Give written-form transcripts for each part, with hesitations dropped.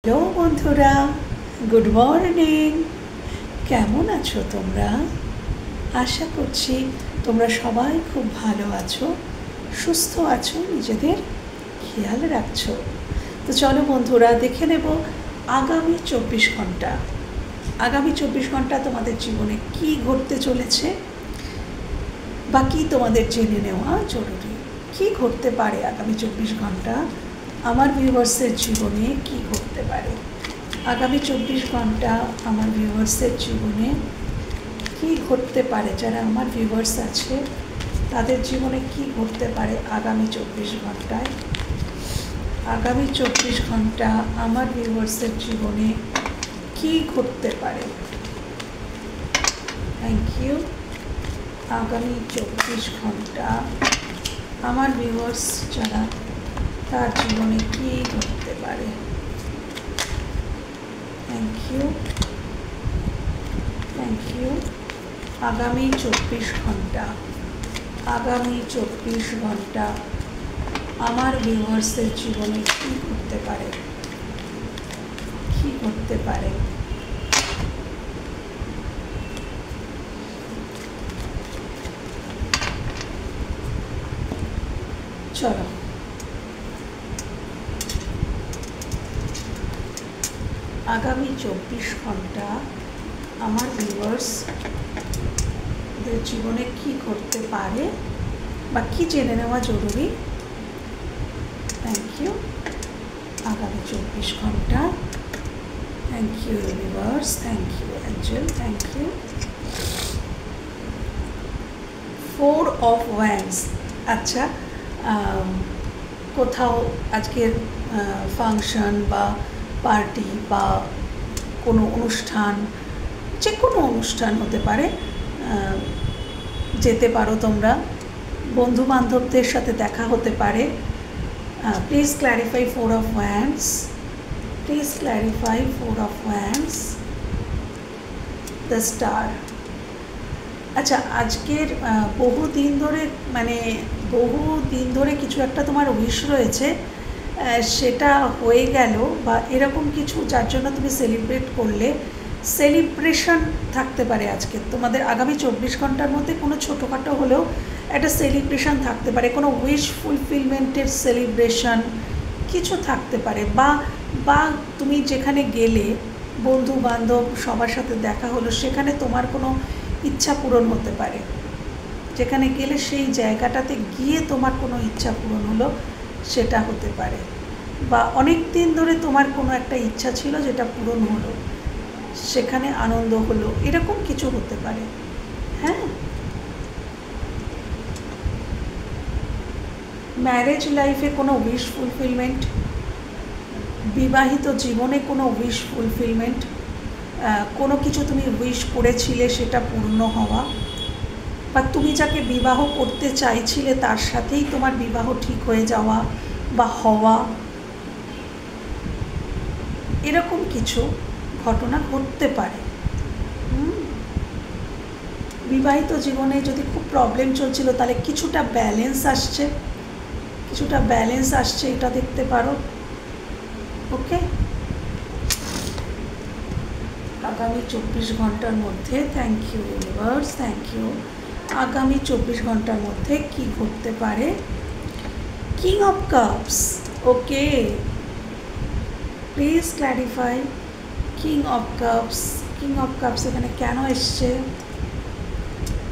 Hello বন্ধুরা, good morning. কেমন আছো তোমরা? আশা করছি তোমরা সবাই খুব ভালো আছো, সুস্থ আছো, নিজেদের খেয়াল রাখছো। তো চলো বন্ধুরা, দেখে নেব আগামী 24 ঘন্টা তোমাদের জীবনে কি ঘটতে চলেছে বা কী তোমাদের জেনে নেওয়া জরুরি। কি ঘটতে পারে আগামী 24 ঘন্টা আমার ভিউয়ার্সের জীবনে? কি ঘটতে পারে আগামী 24 ঘন্টা আমার ভিউয়ার্সের জীবনে? কি ঘটতে পারে যারা আমার ভিউয়ার্স আছে তাদের জীবনে কি ঘটতে পারে আগামী 24 ঘন্টায়? আগামী 24 ঘন্টা আমার ভিউয়ার্সের জীবনে কি ঘটতে পারে? Thank you. আগামী 24 ঘন্টা আমার ভিউয়ার্স যারা, তার জীবনে কি ঘটতে পারে? Thank you, thank you. আগামী 24 ঘন্টা আমার ভিউয়ার্সের জীবনে কি ঘটতে পারে? কি ঘটতে পারে? চলো আগামী 24 ঘন্টা আমার ভিউয়ার্সদের জীবনে কি ঘটতে পারে বা কি জেনে নেওয়া জরুরি? Thank you. আগামী 24 ঘন্টা, thank you universe, thank you angel, thank you. 4 of wands. আচ্ছা, কোথাও আজকের ফাংশন বা পার্টি বা কোনো অনুষ্ঠান, যে কোনো অনুষ্ঠান হতে পারে, যেতে পারো তোমরা, বন্ধু বান্ধবদের সাথে দেখা হতে পারে। Please clarify 4 of wands, please clarify 4 of wands, the star. আচ্ছা, আজকের বহুদিন ধরে কিছু একটা তোমার উইশ রয়েছে, সেটা হয়ে গেল বা এরকম কিছু যার জন্য তুমি সেলিব্রেট করলে, সেলিব্রেশন থাকতে পারে আজকে তোমাদের। আগামী 24 ঘন্টার মধ্যে কোনো ছোটোখাটো হলেও একটা সেলিব্রেশন থাকতে পারে, কোনো উইশ ফুলফিলমেন্টের সেলিব্রেশন কিছু থাকতে পারে। বা তুমি যেখানে গেলে, বন্ধু বান্ধব সবার সাথে দেখা হলো, সেখানে তোমার কোনো ইচ্ছা পূরণ হতে পারে। যেখানে গেলে সেই জায়গাটাতে গিয়ে তোমার কোনো ইচ্ছা পূরণ হলো, সেটা হতে পারে। বা অনেক দিন ধরে তোমার কোনো একটা ইচ্ছা ছিল যেটা পূরণ হলো, সেখানে আনন্দ হলো, এরকম কিছু হতে পারে। হ্যাঁ, ম্যারেজ লাইফে কোনো উইশ ফুলফিলমেন্ট, বিবাহিত জীবনে কোনো উইশ ফুলফিলমেন্ট, কোনো কিছু তুমি উইশ করেছিলে সেটা পূর্ণ হওয়া, বা তুমি যাকে বিবাহ করতে চাইছিলে তার সাথেই তোমার বিবাহ ঠিক হয়ে যাওয়া বা হওয়া, এরকম কিছু ঘটনা ঘটতে পারে। বিবাহিত জীবনে যদি খুব প্রবলেম চলছিল, তাহলে কিছুটা ব্যালেন্স আসছে, এটা দেখতে পারো। ওকে, আগামী 24 ঘন্টার মধ্যে, thank you universe, thank you. আগামী 24 ঘন্টার মধ্যে কি ঘটতে পারে? King of cups. Okay, please clarify king of cups. King of cups এখানে কেন এসছে?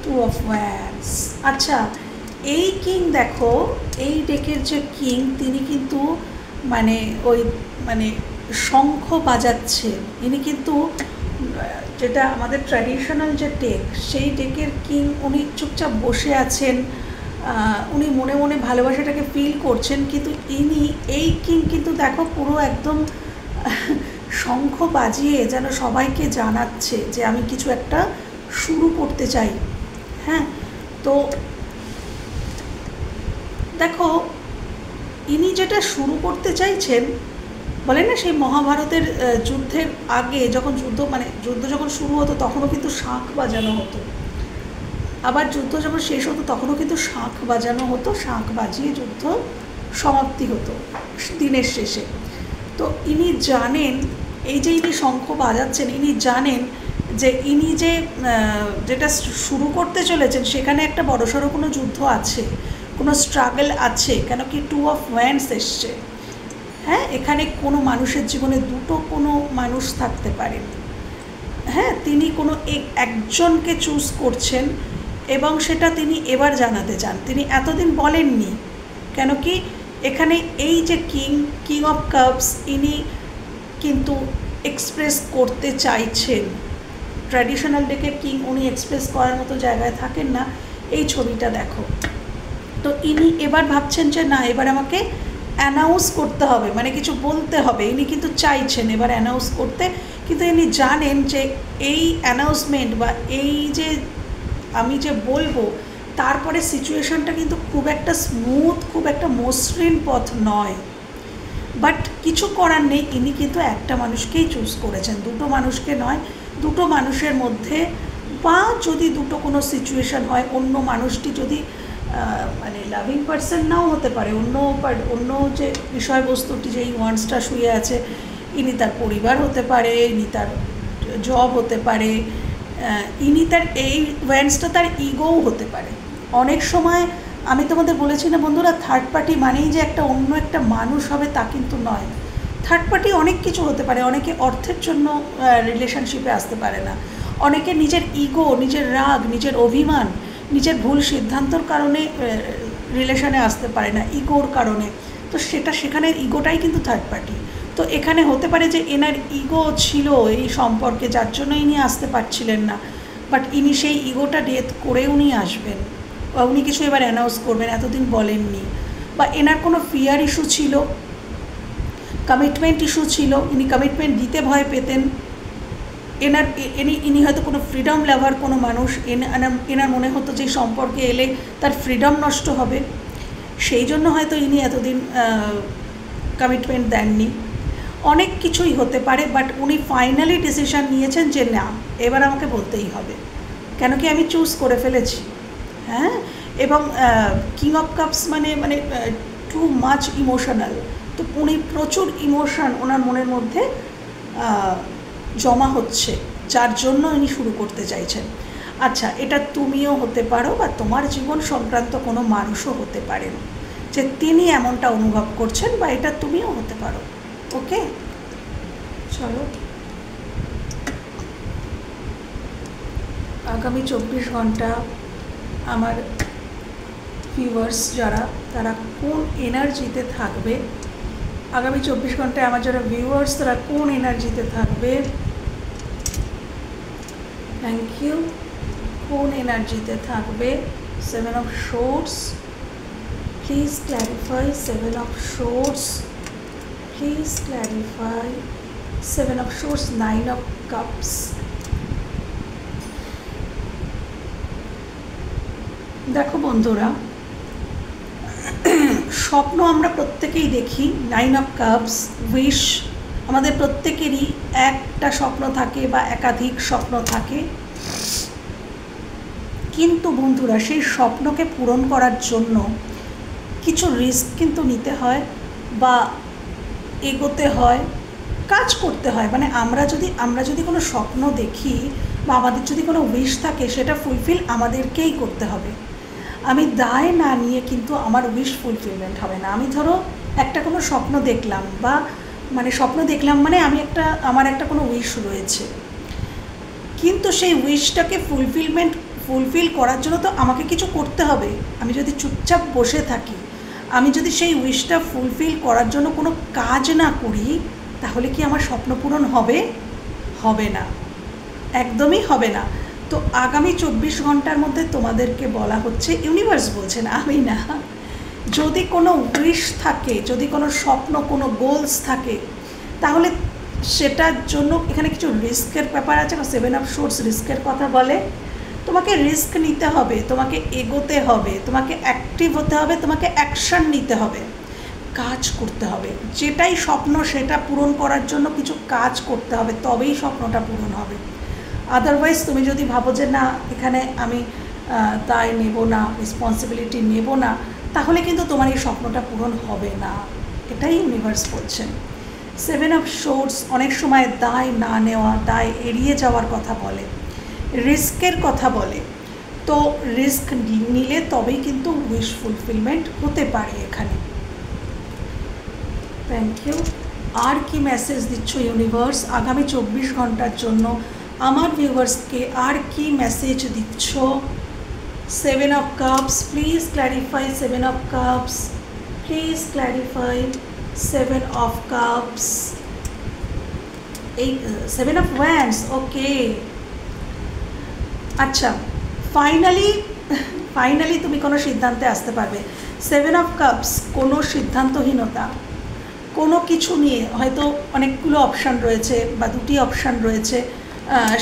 2 অফ ওয়ান্ডস। আচ্ছা, এই কিং, দেখো এই ডেকের যে কিং, তিনি কিন্তু শঙ্খ বাজাচ্ছেন। ইনি কিন্তু, যেটা আমাদের ট্র্যাডিশনাল যে ডেক, সেই ডেকের কিং, উনি চুপচাপ বসে আছেন, উনি মনে মনে ভালোবাসাটাকে ফিল করছেন, কিন্তু এই কিং কিন্তু দেখো পুরো একদম শঙ্খ বাজিয়ে যেন সবাইকে জানাচ্ছে যে আমি কিছু একটা শুরু করতে চাই। হ্যাঁ, তো দেখো ইনি যেটা শুরু করতে চাইছেন, বলে না সেই মহাভারতের যুদ্ধের আগে যখন যুদ্ধ যখন শুরু হতো তখনও কিন্তু শাঁখ বাজানো হতো, আবার যুদ্ধ যখন শেষ হতো তখনও কিন্তু শাঁখ বাজানো হতো, শাঁখ বাজিয়ে যুদ্ধ সমাপ্তি হতো দিনের শেষে। তো ইনি জানেন, এই যে ইনি শঙ্খ বাজাচ্ছেন, ইনি জানেন যে ইনি যে যেটা শুরু করতে চলেছেন সেখানে একটা বড়সড় কোনো যুদ্ধ আছে, কোনো স্ট্রাগল আছে। কেন কি 2 অফ ওয়ান্ডস এসছে। হ্যাঁ, এখানে কোনো মানুষের জীবনে দুটো কোনো মানুষ থাকতে পারে। হ্যাঁ, তিনি কোনো একজনকে চুজ করছেন এবং সেটা তিনি এবার জানাতে চান। তিনি এতদিন বলেননি। কেন কি এখানে এই যে কিং অফ কাপস, ইনি কিন্তু এক্সপ্রেস করতে চাইছেন। ট্র্যাডিশনাল ডেকের কিং উনি এক্সপ্রেস করার মতো জায়গায় থাকেন না। এই ছবিটা দেখো, তো ইনি এবার ভাবছেন যে না, এবার আমাকে অ্যানাউন্স করতে হবে, মানে কিছু বলতে হবে। ইনি কিন্তু চাইছেন এবার অ্যানাউন্স করতে, কিন্তু ইনি জানেন যে এই অ্যানাউন্সমেন্ট বা এই যে আমি যে বলবো তারপরে সিচুয়েশনটা কিন্তু খুব একটা স্মুথ, খুব একটা মসৃণ পথ নয়। বাট কিছু করার নেই, ইনি কিন্তু একটা মানুষকেই চুজ করেছেন, দুটো মানুষকে নয়। দুটো মানুষের মধ্যে বা যদি দুটো কোনো সিচুয়েশন হয়, অন্য মানুষটি যদি মানে লাভিং পার্সন নাও হতে পারে, অন্য যে বিষয়বস্তুটি, যেই ওয়ান্সটা শুয়ে আছে, ইনি তার পরিবার হতে পারে, ইনি তার জব হতে পারে, ইনি তার এই ওয়ান্সটা তার ইগোও হতে পারে। অনেক সময় আমি তোমাদের বলেছি না বন্ধুরা, থার্ড পার্টি মানেই যে একটা অন্য একটা মানুষ হবে তা কিন্তু নয়। থার্ড পার্টি অনেক কিছু হতে পারে। অনেকে অর্থের জন্য রিলেশনশিপে আসতে পারে না, অনেকে নিজের ইগো, নিজের রাগ, নিজের অভিমান, নিজের ভুল সিদ্ধান্তর কারণে রিলেশনে আসতে পারে না, ইগোর কারণে। তো সেখানে ইগোটাই কিন্তু থার্ড পার্টি। তো এখানে হতে পারে যে এনার ইগো ছিল এই সম্পর্কে, যার জন্য ইনি আসতে পারছিলেন না। বাট ইনি সেই ইগোটা ডেথ করে উনি আসবেন, বা উনি কিছু এবার অ্যানাউন্স করবেন, এতদিন বলেননি। বা এনার কোনো ফিয়ার ইস্যু ছিল, কমিটমেন্ট ইস্যু ছিল, ইনি কমিটমেন্ট দিতে ভয় পেতেন। ইনি হয়তো কোনো ফ্রিডম লাভার কোনো মানুষ, এনার মনে হতো যে সম্পর্কে এলে তার ফ্রিডম নষ্ট হবে, সেই জন্য হয়তো ইনি এতদিন কমিটমেন্ট দেননি। অনেক কিছুই হতে পারে। বাট উনি ফাইনালি ডিসিশন নিয়েছেন যে না, এবার আমাকে বলতেই হবে, কেন কি আমি চুজ করে ফেলেছি। হ্যাঁ, এবং কিং অফ কাপস মানে টু মাচ ইমোশনাল। তো উনি প্রচুর ইমোশন ওনার মনের মধ্যে জমা হচ্ছে, যার জন্য ইনি শুরু করতে চাইছেন। আচ্ছা, এটা তুমিও হতে পারো বা তোমার জীবন সংক্রান্ত কোনো মানুষও হতে পারেন যে তিনি এমনটা অনুভব করছেন, বা এটা তুমিও হতে পারো। ওকে, চলো আগামী 24 ঘন্টা আমার ভিউয়ার্স যারা, তারা কোন এনার্জিতে থাকবে, আগামী 24 ঘন্টায় আমার যারা ভিউয়ার্স তারা কোন এনার্জিতে থাকবে, থ্যাংক ইউ, কোন এনার্জিতে থাকবে। 7 of swords, please clarify. 7 of swords, please clarify. 7 of swords, 9 of cups. দেখো বন্ধুরা, স্বপ্ন আমরা প্রত্যেকেই দেখি। 9 অফ কাপস, উইশ, আমাদের প্রত্যেকেরই একটা স্বপ্ন থাকে বা একাধিক স্বপ্ন থাকে। কিন্তু বন্ধুরা, সেই স্বপ্নকে পূরণ করার জন্য কিছু রিস্ক কিন্তু নিতে হয়, বা এগোতে হয়, কাজ করতে হয়। মানে আমরা যদি কোনো স্বপ্ন দেখি বা আমাদের যদি কোনো উইশ থাকে, সেটা ফুলফিল আমাদেরকেই করতে হবে। আমি দায় না নিয়ে কিন্তু আমার উইশ ফুলফিলমেন্ট হবে না। আমি ধরো একটা কোনো স্বপ্ন দেখলাম, বা স্বপ্ন দেখলাম মানে আমার একটা কোনো উইশ রয়েছে, কিন্তু সেই উইশটাকে ফুলফিল করার জন্য তো আমাকে কিছু করতে হবে। আমি যদি চুপচাপ বসে থাকি, আমি যদি সেই উইশটা ফুলফিল করার জন্য কোনো কাজ না করি, তাহলে কি আমার স্বপ্ন পূরণ হবে? হবে না, একদমই হবে না। তো আগামী 24 ঘন্টার মধ্যে তোমাদেরকে বলা হচ্ছে, ইউনিভার্স বলছেন, আমি না, যদি কোনো উইশ থাকে, যদি কোনো স্বপ্ন, কোনো গোলস থাকে, তাহলে সেটার জন্য এখানে কিছু রিস্কের ব্যাপার আছে। 7 অফ সোর্স রিস্কের কথা বলে। তোমাকে রিস্ক নিতে হবে, তোমাকে এগোতে হবে, তোমাকে অ্যাক্টিভ হতে হবে, তোমাকে অ্যাকশন নিতে হবে, কাজ করতে হবে। যেটাই স্বপ্ন সেটা পূরণ করার জন্য কিছু কাজ করতে হবে, তবেই স্বপ্নটা পূরণ হবে। আদারওয়াইজ তুমি যদি ভাবো যে না, এখানে আমি দায় নেব না, রেসপন্সিবিলিটি নেব না, তাহলে কিন্তু তোমার এই স্বপ্নটা পূরণ হবে না। এটাই ইউনিভার্স বলছেন। সেভেন অফ সোর্স অনেক সময় দায় না নেওয়া, দায় এড়িয়ে যাওয়ার কথা বলে, রিস্কের কথা বলে। তো রিস্ক নিলে তবেই কিন্তু উইশ ফুলফিলমেন্ট হতে পারে এখানে। Thank you. আর কি মেসেজ দিচ্ছ ইউনিভার্স আগামী 24 ঘন্টার জন্য আমার ভিউয়ার্সকে? আর কি মেসেজ দিচ্ছ? 7 of cups, please clarify 7 of cups, please clarify 7 of cups. এই 7 অফ ওয়ান্ডস, ওকে। আচ্ছা, ফাইনালি তুমি কোনো সিদ্ধান্তে আসতে পারবে। 7 অফ কাপস কোনো সিদ্ধান্তহীনতা, কোনো কিছু নিয়ে হয়তো অনেকগুলো অপশান রয়েছে বা দুটি অপশান রয়েছে,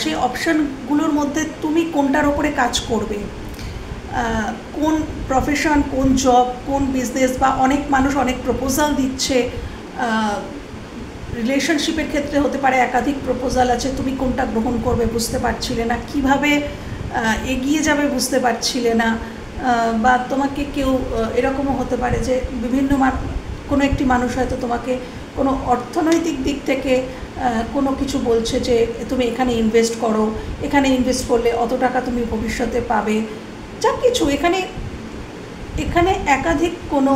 সেই অপশানগুলোর মধ্যে তুমি কোনটার ওপরে কাজ করবে, কোন প্রফেশন, কোন জব, কোন বিজনেস, বা অনেক মানুষ অনেক প্রপোজাল দিচ্ছে। রিলেশনশিপের ক্ষেত্রে হতে পারে একাধিক প্রপোজাল আছে, তুমি কোনটা গ্রহণ করবে বুঝতে পারছিলে না, কিভাবে এগিয়ে যাবে বুঝতে পারছিলে না। বা তোমাকে কেউ এরকমও হতে পারে যে বিভিন্ন কোনো একটি মানুষ হয়তো তোমাকে কোনো অর্থনৈতিক দিক থেকে কোনো কিছু বলছে যে তুমি এখানে ইনভেস্ট করো, এখানে ইনভেস্ট করলে অত টাকা তুমি ভবিষ্যতে পাবে, যা কিছু এখানে একাধিক কোনো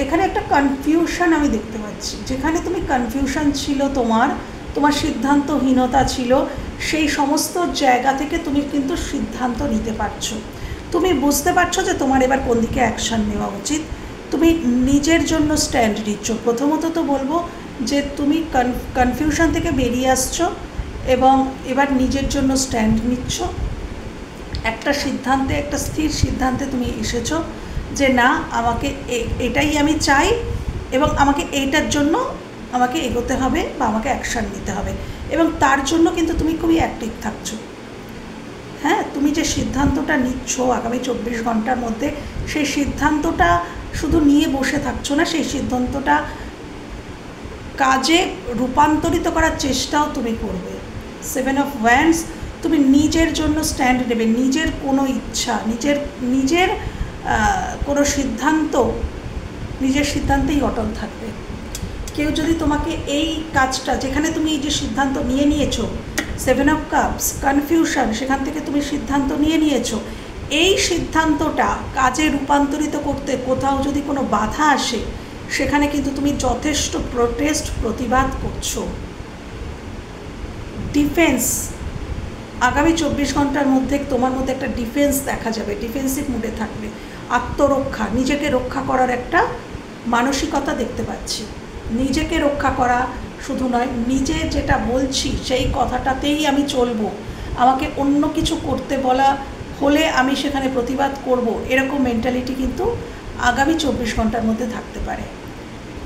এখানে একটা কনফিউশন আমি দেখতে পাচ্ছি। যেখানে তুমি কনফিউশন ছিল, তোমার সিদ্ধান্তহীনতা ছিল, সেই সমস্ত জায়গা থেকে তুমি কিন্তু সিদ্ধান্ত নিতে পারছো। তুমি বুঝতে পারছো যে তোমার এবার কোন দিকে অ্যাকশান নেওয়া উচিত। তুমি নিজের জন্য স্ট্যান্ড নিচ্ছ। প্রথমত তো বলবো যে তুমি কনফিউশন থেকে বেরিয়ে আসছো এবং এবার নিজের জন্য স্ট্যান্ড নিচ্ছ। একটা সিদ্ধান্তে, একটা স্থির সিদ্ধান্তে তুমি এসেছো যে না, আমাকে এটাই আমি চাই এবং আমাকে এইটার জন্য আমাকে এগোতে হবে বা আমাকে অ্যাকশান নিতে হবে, এবং তার জন্য কিন্তু তুমি খুবই অ্যাক্টিভ থাকছো। হ্যাঁ, তুমি যে সিদ্ধান্তটা নিচ্ছ আগামী 24 ঘন্টার মধ্যে, সেই সিদ্ধান্তটা শুধু নিয়ে বসে থাকছো না, সেই সিদ্ধান্তটা কাজে রূপান্তরিত করার চেষ্টাও তুমি করবে। 7 অফ ওয়ান্ডস, তুমি নিজের জন্য স্ট্যান্ড নেবে, নিজের কোনো ইচ্ছা, নিজের কোনো সিদ্ধান্ত, নিজের সিদ্ধান্তেই অটল থাকবে। কেউ যদি তোমাকে এই কাজটা, যেখানে তুমি এই যে সিদ্ধান্ত নিয়েছো, 7 অফ কাপস, কনফিউশন, সেখান থেকে তুমি সিদ্ধান্ত নিয়েছো, এই সিদ্ধান্তটা কাজে রূপান্তরিত করতে কোথাও যদি কোনো বাধা আসে, সেখানে কিন্তু তুমি যথেষ্ট প্রতিবাদ করছো। ডিফেন্স, আগামী 24 ঘন্টার মধ্যে তোমার মধ্যে একটা ডিফেন্স দেখা যাবে, ডিফেন্সিভ মুডে থাকবে। আত্মরক্ষা, নিজেকে রক্ষা করার একটা মানসিকতা দেখতে পাচ্ছি। নিজেকে রক্ষা করা শুধু নয়, নিজে যেটা বলছি সেই কথাটাতেই আমি চলবো, আমাকে অন্য কিছু করতে বলা হলে আমি সেখানে প্রতিবাদ করব, এরকম মেন্টালিটি কিন্তু আগামী 24 ঘন্টার মধ্যে থাকতে পারে।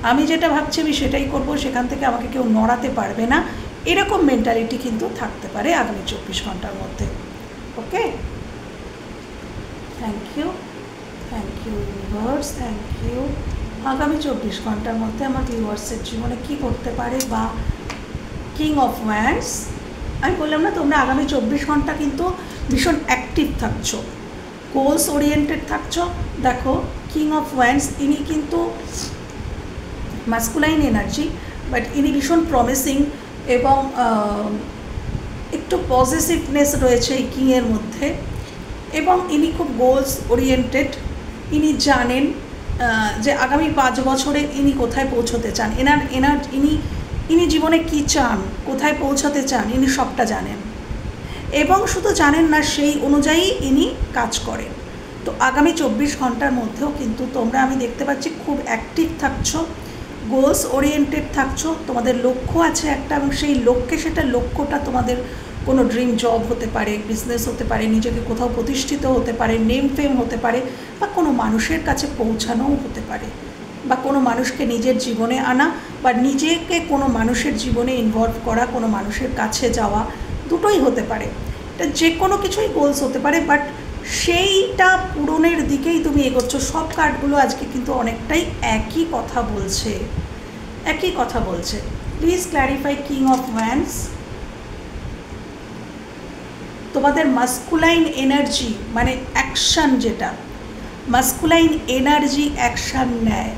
আমি যেটা ভাবছি আমি সেটাই করব, সেখান থেকে আমাকে কেউ নড়াতে পারবে না, এরকম মেন্টালিটি কিন্তু থাকতে পারে আগামী 24 ঘন্টার মধ্যে। Okay, thank you universe, thank you. আগামী 24 ঘন্টার মধ্যে আমার ভিউয়ার্সের জীবনে কী করতে পারে, বা কিং অফ ওয়ান্ডস, আমি বললাম না তোমরা আগামী 24 ঘন্টা কিন্তু ভীষণ অ্যাক্টিভ থাকছো, গোলস ওরিয়েন্টেড থাকছো। দেখো, কিং অফ ওয়ান্ডস ইনি কিন্তু মাস্কুলাইন এনার্জি, বাট ইনি ভীষণ প্রমিসিং এবং একটু পজিটিভনেস রয়েছে এই কিংয়ের মধ্যে, এবং ইনি খুব গোলস ওরিয়েন্টেড। ইনি জানেন যে আগামী 5 বছরে ইনি কোথায় পৌঁছতে চান, ইনি জীবনে কী চান, কোথায় পৌঁছাতে চান, ইনি সবটা জানেন, এবং শুধু জানেন না, সেই অনুযায়ী ইনি কাজ করেন। তো আগামী 24 ঘন্টার মধ্যেও কিন্তু তোমরা, আমি দেখতে পাচ্ছি, খুব অ্যাক্টিভ থাকছো, গোলস ওরিয়েন্টেড থাকছো, তোমাদের লক্ষ্য আছে একটা, এবং সেই লক্ষ্যটা তোমাদের কোনো ড্রিম জব হতে পারে, বিজনেস হতে পারে, নিজেকে কোথাও প্রতিষ্ঠিত হতে পারে, নেম ফেম হতে পারে, বা কোনো মানুষের কাছে পৌঁছানোও হতে পারে, বা কোনো মানুষকে নিজের জীবনে আনা, বা নিজেকে কোনো মানুষের জীবনে ইনভলভ করা, কোনো মানুষের কাছে যাওয়া, দুটোই হতে পারে। এটা যে কোনো কিছুই গোলস হতে পারে, বাট সেইটা পূরণের দিকেই তুমি এগোচ্ছ। সব কার্ডগুলো আজকে কিন্তু অনেকটাই একই কথা বলছে। Please clarify king of wands. তোমাদের মাস্কুলাইন এনার্জি, মানে অ্যাকশান, যেটা মাস্কুলাইন এনার্জি অ্যাকশান নেয়,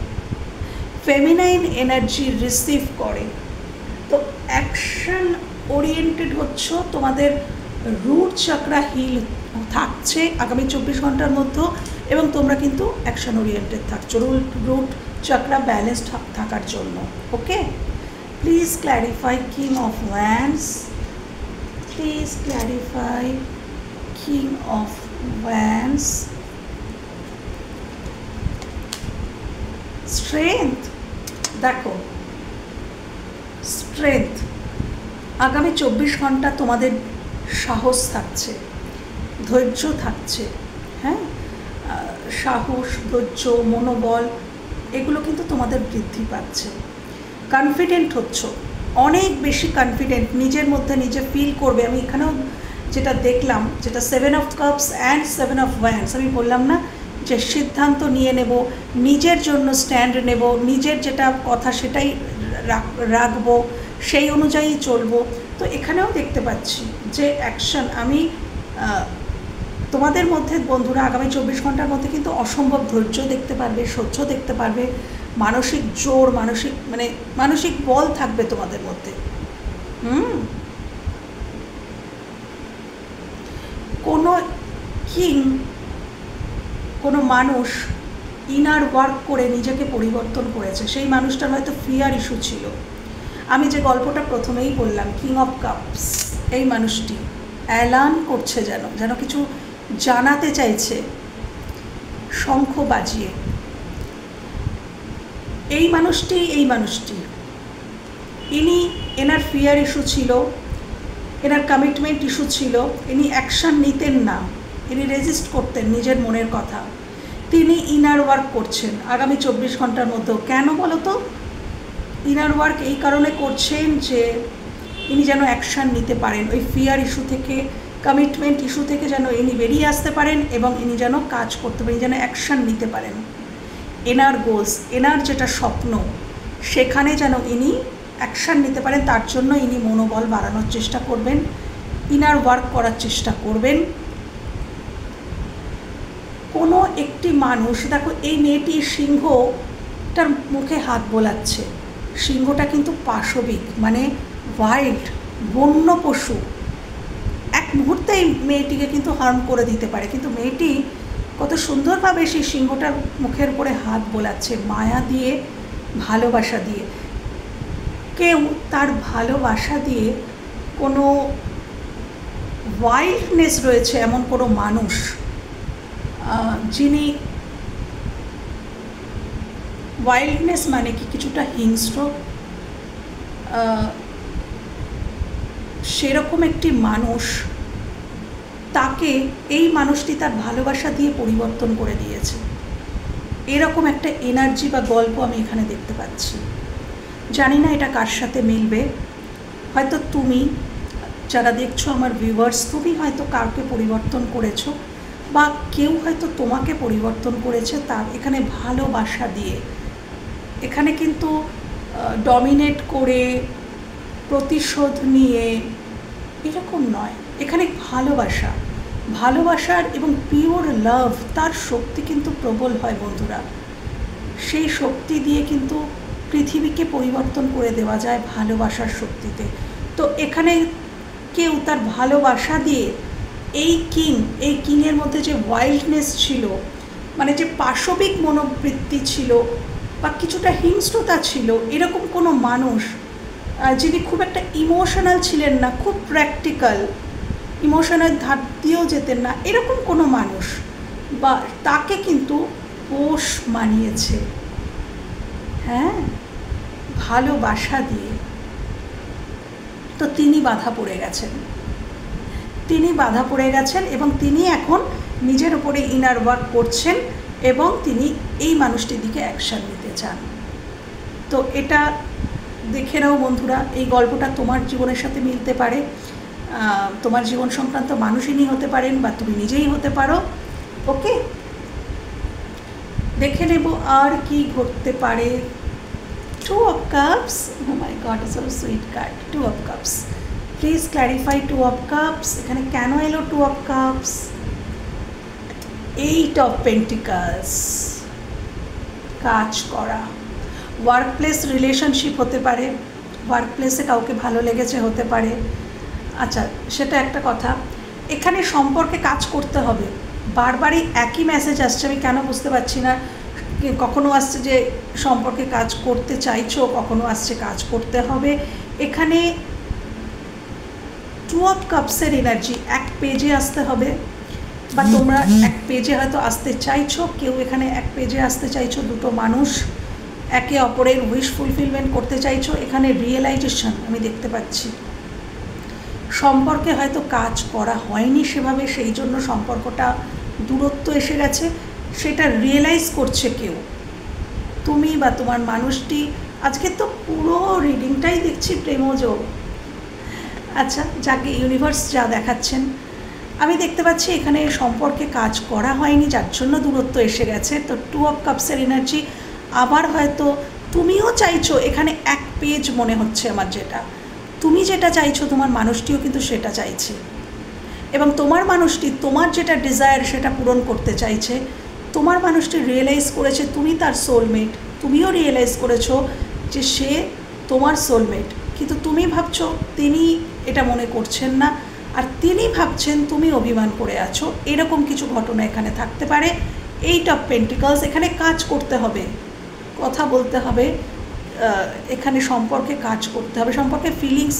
ফেমিনাইন এনার্জি রিসিভ করে। তো অ্যাকশন ওরিয়েন্টেড হচ্ছ, তোমাদের রুট চক্রা হিল থাকছে আগামী 24 ঘন্টার মধ্যে, এবং তোমরা কিন্তু অ্যাকশন ওরিয়েন্টেড থাকছো রুট চক্রা ব্যালেন্সড থাকার জন্য। Okay, please clarify king of wands, please clarify king of wands. Strength, দেখো স্ট্রেংথ আগামী 24 ঘন্টা তোমাদের সাহস থাকছে, ধৈর্য থাকছে। হ্যাঁ, সাহস, ধৈর্য, মনোবল এগুলো কিন্তু তোমাদের বৃদ্ধি পাচ্ছে। কনফিডেন্ট হচ্ছ, অনেক বেশি কনফিডেন্ট, নিজের মধ্যে নিজে ফিল করবে। আমি এখানেও যেটা দেখলাম, যেটা 7 of cups and 7 of wands, আমি বললাম না যে সিদ্ধান্ত নিয়ে নেব, নিজের জন্য স্ট্যান্ড নেব, নিজের যেটা কথা সেটাই রাখবো, সেই অনুযায়ী চলবো। তো এখানেও দেখতে পাচ্ছি যে অ্যাকশন, আমি তোমাদের মধ্যে বন্ধুরা আগামী 24 ঘন্টার মধ্যে কিন্তু অসম্ভব ধৈর্য দেখতে পারবে, সহ্য দেখতে পারবে, মানসিক জোর, মানসিক বল থাকবে তোমাদের মধ্যে। কোনো কিং, কোনো মানুষ ইনার ওয়ার্ক করে নিজেকে পরিবর্তন করেছে, সেই মানুষটার হয়তো ফিয়ার ইস্যু ছিল। আমি যে গল্পটা প্রথমেই বললাম, কিং অফ কাপস, এই মানুষটি অ্যালার্ন করছে, যেন কিছু জানাতে চাইছে শঙ্খ বাজিয়ে। এই মানুষটি এনার ফিয়ার ইস্যু ছিল, এনার কমিটমেন্ট ইস্যু ছিল, ইনি অ্যাকশান নিতেন না, ইনি রেজিস্ট করতেন নিজের মনের কথা। তিনি ইনার ওয়ার্ক করছেন আগামী 24 ঘন্টার মধ্যেও। কেন বলো তো? ইনার ওয়ার্ক এই কারণে করছেন যে ইনি যেন অ্যাকশান নিতে পারেন, ওই ফিয়ার ইস্যু থেকে, কমিটমেন্ট ইস্যু থেকে যেন ইনি বেরিয়ে আসতে পারেন, এবং ইনি যেন কাজ করতে পারেন, যেন অ্যাকশান নিতে পারেন। এনার গোলস, এনার যেটা স্বপ্ন, সেখানে যেন ইনি অ্যাকশান নিতে পারেন, তার জন্য ইনি মনোবল বাড়ানোর চেষ্টা করবেন, ইনার ওয়ার্ক করার চেষ্টা করবেন। কোনো একটি মানুষ, দেখো এই মেয়েটি সিংহটার মুখে হাত বোলাচ্ছে, সিংহটা কিন্তু পাশবিক, মানে ওয়াইল্ড, বন্য পশু, এক মুহূর্তে এই মেয়েটিকে কিন্তু হার্ম করে দিতে পারে, কিন্তু মেয়েটি কত সুন্দরভাবে সেই সিংহটার মুখের উপরে হাত বোলাচ্ছে, মায়া দিয়ে, ভালোবাসা দিয়ে। কেউ তার ভালোবাসা দিয়ে, কোনো ওয়াইল্ডনেস রয়েছে এমন কোনো মানুষ, যিনি, ওয়াইল্ডনেস মানে কি কিছুটা হিংস্র, সেরকম একটি মানুষ, তাকে এই মানুষটি তার ভালোবাসা দিয়ে পরিবর্তন করে দিয়েছে। এরকম একটা এনার্জি বা গল্প আমি এখানে দেখতে পাচ্ছি। জানি না এটা কার সাথে মিলবে। হয়তো তুমি যারা দেখছো, আমার ভিউয়ার্স, তুমি হয়তো কাউকে পরিবর্তন করেছো, বা কেউ হয়তো তোমাকে পরিবর্তন করেছে, তার এখানে ভালোবাসা দিয়ে। এখানে কিন্তু ডমিনেট করে, প্রতিশোধ নিয়ে এরকম নয়, এখানে ভালোবাসার এবং পিওর লাভ, তার শক্তি কিন্তু প্রবল হয় বন্ধুরা। সেই শক্তি দিয়ে কিন্তু পৃথিবীকে পরিবর্তন করে দেওয়া যায় ভালোবাসার শক্তিতে। তো এখানে কেউ তার ভালোবাসা দিয়ে এই কিংয়ের মধ্যে যে ওয়াইল্ডনেস ছিল, মানে যে পাশবিক মনোবৃত্তি ছিল বা কিছুটা হিংস্রতা ছিল, এরকম কোনো মানুষ, যিনি খুব একটা ইমোশনাল ছিলেন না, খুব প্র্যাকটিক্যাল, ইমোশনের ধার দিয়েও যেতেন না, এরকম কোনো মানুষ, বা তাকে কিন্তু পোষ মানিয়েছে, হ্যাঁ, ভালোবাসা দিয়ে। তো তিনি বাধা পড়ে গেছেন, এবং তিনি এখন নিজের উপরে ইনার ওয়ার্ক করছেন, এবং তিনি এই মানুষটির দিকে অ্যাকশান নিতে চান। তো এটা দেখে নাও বন্ধুরা, এই গল্পটা তোমার জীবনের সাথে মিলতে পারে, তোমার জীবন সংক্রান্ত মানুষই হতে পারেন, বা তুমি নিজেই হতে পারো। ওকে, দেখে নেব আর কি ঘটতে পারে। 2 of Cups, oh my god, it's so sweet card, 2 of Cups. Please clarify 2 of Cups. এখানে কেন এলো 2 of Cups? 8 of Pentacles, কাজ করা, ওয়ার্ক প্লেস রিলেশনশিপ হতে পারে, ওয়ার্ক প্লেসে কাউকে ভালো লেগেছে হতে পারে। আচ্ছা, সেটা একটা কথা। এখানে সম্পর্কে কাজ করতে হবে, বারবারই একই মেসেজ আসছে, আমি কেন বুঝতে পারছি না। কখনো আসছে যে সম্পর্কে কাজ করতে চাইছো, কখনো আসছে কাজ করতে হবে। এখানে 2 অফ কাপসের এনার্জি, এক পেজে আসতে হবে, বা তোমরা এক পেজে হয়তো আসতে চাইছো, কেউ এখানে এক পেজে আসতে চাইছো, দুটো মানুষ একে অপরের উইশ ফুলফিলমেন্ট করতে চাইছো। এখানে রিয়েলাইজেশন আমি দেখতে পাচ্ছি, সম্পর্কে হয়তো কাজ করা হয়নি সেভাবে, সেই জন্য সম্পর্কটা দূরত্ব এসে গেছে, সেটা রিয়েলাইজ করছে কেউ, তুমি বা তোমার মানুষটি। আজকে তো পুরো রিডিংটাই দেখছি প্রেমজ। আচ্ছা, যাকে ইউনিভার্স যা দেখাচ্ছেন, আমি দেখতে পাচ্ছি এখানে সম্পর্কে কাজ করা হয়নি, যার জন্য দূরত্ব এসে গেছে। তো 2 অফ কাপসের এনার্জি, আবার হয়তো তুমিও চাইছো, এখানে এক পেজ মনে হচ্ছে আমার, যেটা তুমি যেটা চাইছো তোমার মানুষটিও কিন্তু সেটা চাইছে, এবং তোমার মানুষটি তোমার যেটা ডিজায়ার সেটা পূরণ করতে চাইছে। তোমার মানুষটি রিয়েলাইজ করেছে তুমি তার সোলমেট, তুমিও রিয়েলাইজ করেছো যে সে তোমার সোলমেট, কিন্তু তুমি ভাবছো তিনি এটা মনে করছেন না, আর তিনি ভাবছেন তুমি অভিমান করে আছো। এরকম কিছু ঘটনা এখানে থাকতে পারে। 8 অফ পেন্টিকলস, এখানে কাজ করতে হবে, কথা বলতে হবে, এখানে সম্পর্কে কাজ করতে হবে, সম্পর্কে ফিলিংস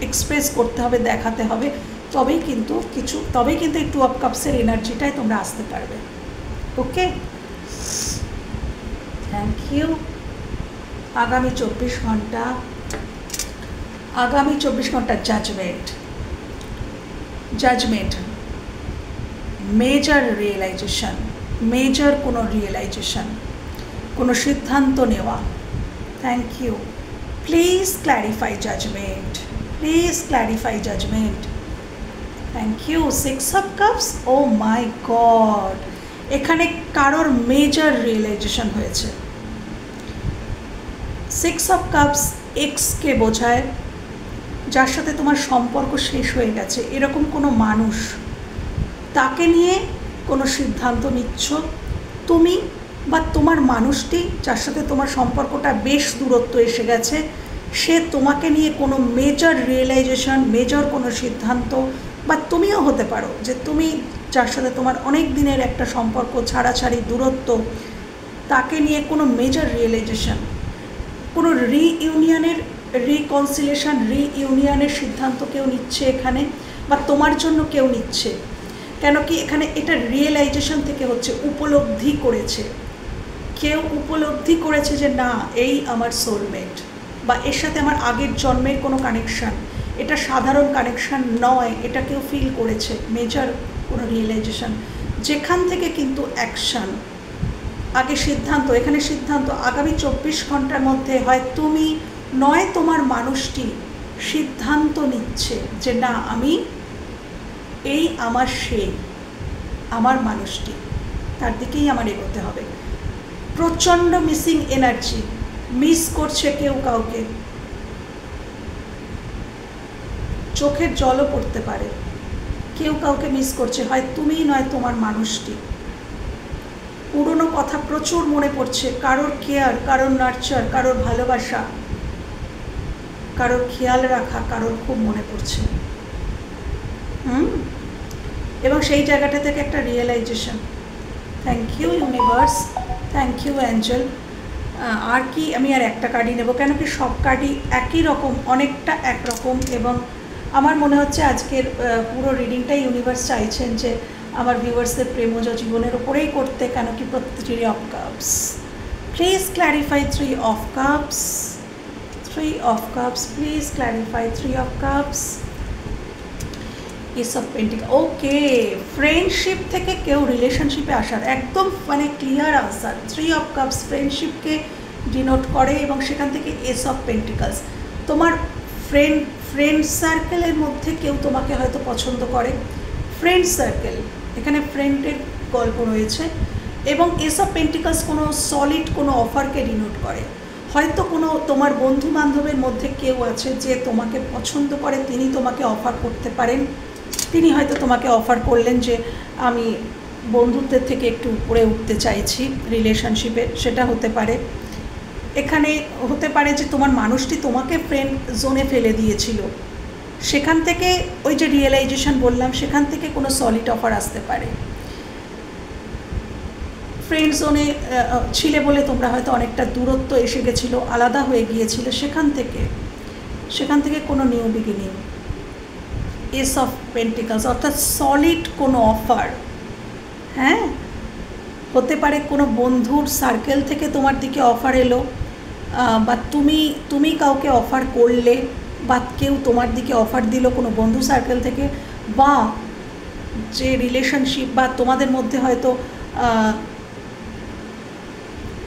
এক্সপ্রেস করতে হবে, দেখাতে হবে, তবেই কিন্তু এই 2 অফ কাপসের এনার্জিটাই তোমরা আসতে পারবে। ওকে, থ্যাংক ইউ। আগামী 24 ঘন্টা জাজমেন্ট, মেজর কোনো রিয়েলাইজেশন, কোনো সিদ্ধান্ত নেওয়া। Thank you. Please clarify judgement. Thank you. 6 of cups, oh my god, এখানে কারোর মেজর রিয়েলাইজেশন হয়েছে। 6 অফ কাপস এক্সকে বোঝায়, যার সাথে তোমার সম্পর্ক শেষ হয়ে গেছে, এরকম কোনো মানুষ, তাকে নিয়ে কোনো সিদ্ধান্ত নিচ্ছ তুমি, বা তোমার মানুষটি যার সাথে তোমার সম্পর্কটা বেশ দূরত্ব এসে গেছে, সে তোমাকে নিয়ে কোনো মেজর রিয়েলাইজেশন, মেজর কোনো সিদ্ধান্ত, বা তুমিও হতে পারো যে তুমি যার সাথে তোমার অনেক দিনের একটা সম্পর্ক, ছাড়াছাড়ি, দূরত্ব, তাকে নিয়ে কোনো মেজর রিয়েলাইজেশন, কোনো রিইউনিয়নের সিদ্ধান্ত কেউ নিচ্ছে এখানে, বা তোমার জন্য কেউ নিচ্ছে। কেন কি এখানে এটা রিয়েলাইজেশন থেকে হচ্ছে, কেউ উপলব্ধি করেছে যে না, এই আমার সোলমেট, বা এর সাথে আমার আগের জন্মের কোনো কানেকশান, এটা সাধারণ কানেকশান নয়, এটা কেউ ফিল করেছে, মেজর কোনো রিয়েলাইজেশন, যেখান থেকে কিন্তু অ্যাকশান, আগে সিদ্ধান্ত, এখানে সিদ্ধান্ত আগামী 24 ঘন্টার মধ্যে হয় তুমি নয় তোমার মানুষটি সিদ্ধান্ত নিচ্ছে যে না, আমি এই আমার মানুষটি, তার দিকেই আমার এগোতে হবে। প্রচণ্ড মিসিং এনার্জি, মিস করছে কেউ কাউকে, চোখের জলও পড়তে পারে, কেউ কাউকে মিস করছে, হয় তুমি নয় তোমার মানুষটি। পুরনো কথা প্রচুর মনে পড়ছে, কারোর কেয়ার, কারোর নার্চার, কারোর ভালোবাসা, কারোর খেয়াল রাখা, কারোর খুব মনে পড়ছে। এবং সেই জায়গাটা থেকে একটা realisation. Thank you universe, thank you angel. আর কি, আমি আর একটা কার্ডই নেব, কেন কি সব কার্ডই একই রকম, অনেকটা একরকম, এবং আমার মনে হচ্ছে আজকের পুরো রিডিংটাই ইউনিভার্স চাইছেন যে আমার ভিউয়ার্সদের প্রেমজ জীবনের ওপরেই করতে, কেন কি প্রত্যেক 3 of cups. Please clarify 3 of cups, 3 of cups, please clarify 3 of cups. Ace of pentacle, okay, friendship থেকে কেউ রিলেশনশিপে আসার একদম মানে ক্লিয়ার আনসার। 3 অফ কাপস ফ্রেন্ডশিপকে ডিনোট করে, এবং সেখান থেকে এস অফ পেন্টিকলস, তোমার ফ্রেন্ড সার্কেলের মধ্যে কেউ তোমাকে হয়তো পছন্দ করে, ফ্রেন্ড সার্কেল, এখানে ফ্রেন্ডের গল্প রয়েছে, এবং এস অফ পেন্টিকলস কোনো সলিড কোনো অফারকে ডিনোট করে। হয়তো কোনো তোমার বন্ধু বান্ধবের মধ্যে কেউ আছে যে তোমাকে পছন্দ করে, তিনি তোমাকে অফার করতে পারেন, তিনি হয়তো তোমাকে অফার করলেন যে আমি বন্ধুত্বের থেকে একটু উপরে উঠতে চাইছি রিলেশনশিপে, সেটা হতে পারে। এখানে হতে পারে যে তোমার মানুষটি তোমাকে ফ্রেন্ড জোনে ফেলে দিয়েছিল, সেখান থেকে ওই যে রিয়েলাইজেশন বললাম, সেখান থেকে কোনো সলিড অফার আসতে পারে। ফ্রেন্ড জোনে ছিলে বলে তোমরা হয়তো অনেকটা দূরত্ব এসে গেছিলো, আলাদা হয়ে গিয়েছিল, সেখান থেকে কোনো new beginning, S of pentacles, অর্থাৎ সলিড কোনো অফার। হ্যাঁ, হতে পারে কোনো বন্ধুর সার্কেল থেকে তোমার দিকে অফার এলো, বা তুমি কাউকে অফার করলে, বা কেউ তোমার দিকে অফার দিল কোনো বন্ধু সার্কেল থেকে, বা যে রিলেশনশিপ বা তোমাদের মধ্যে হয়তো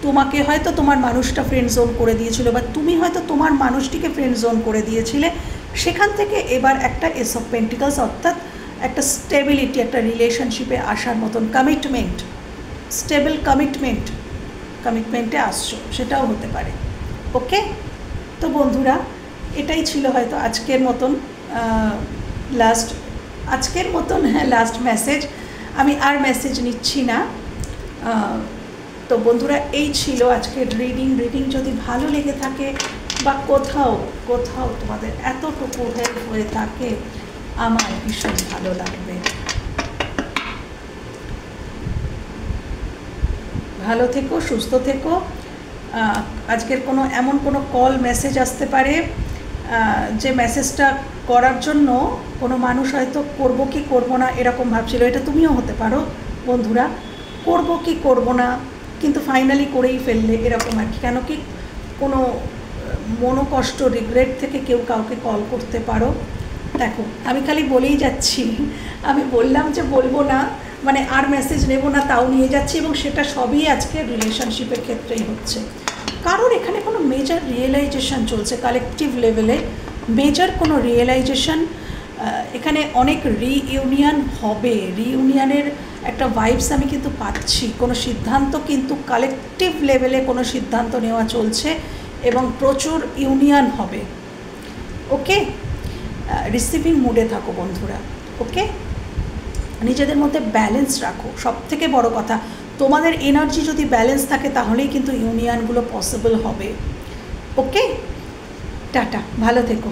তোমাকে হয়তো তোমার মানুষটা ফ্রেন্ড জোন করে দিয়েছিল, বা তুমি হয়তো তোমার মানুষটিকে ফ্রেন্ড জোন করে দিয়েছিলে, সেখান থেকে এবার একটা এস অফ পেন্টিকলস, অর্থাৎ একটা স্টেবিলিটি, একটা রিলেশনশিপে আসার মতন কমিটমেন্ট, স্টেবল কমিটমেন্টে আসছো, সেটাও হতে পারে। ওকে, তো বন্ধুরা এটাই ছিল হয়তো আজকের মতন লাস্ট মেসেজ। আমি আর মেসেজ নিচ্ছি না। তো বন্ধুরা এই ছিল আজকের রিডিং যদি ভালো লেগে থাকে বা কোথাও তোমাদের এতটুকু হেল্প হয়ে থাকে, আমার ভীষণ ভালো লাগবে। ভালো থেকো, সুস্থ থেকো। আজকের এমন কোনো কল মেসেজ আসতে পারে যে মেসেজটা করার জন্য কোনো মানুষ হয়তো করব কি করব না এরকম ভাবছিল, এটা তুমিও হতে পারো বন্ধুরা, করব কি করব না কিন্তু ফাইনালি করেই ফেললে এরকম আর কি। কেন কি কোনো মনোকষ্ট, রিগ্রেট থেকে কেউ কাউকে কল করতে পারো। দেখো আমি খালি বলেই যাচ্ছি, আমি বললাম যে বলবো না, মানে আর মেসেজ নেব না, তাও নিয়ে যাচ্ছি, এবং সেটা সবই আজকে রিলেশনশিপের ক্ষেত্রেই হচ্ছে। কারণ এখানে কোনো মেজর রিয়েলাইজেশন চলছে কালেকটিভ লেভেলে, মেজর কোনো রিয়েলাইজেশন, এখানে অনেক রিইউনিয়ন হবে, রিইউনিয়নের একটা ভাইবস আমি কিন্তু পাচ্ছি। কোনো সিদ্ধান্ত কিন্তু কালেকটিভ লেভেলে কোনো সিদ্ধান্ত নেওয়া চলছে এবং প্রচুর ইউনিয়ন হবে। ওকে, রিসিভিং মুডে থাকো বন্ধুরা। ওকে, নিজেদের মধ্যে ব্যালেন্স রাখো, সব থেকে বড় কথা। তোমাদের এনার্জি যদি ব্যালেন্স থাকে তাহলেই কিন্তু ইউনিয়নগুলো পসিবল হবে। ওকে, টাটা, ভালো থেকো।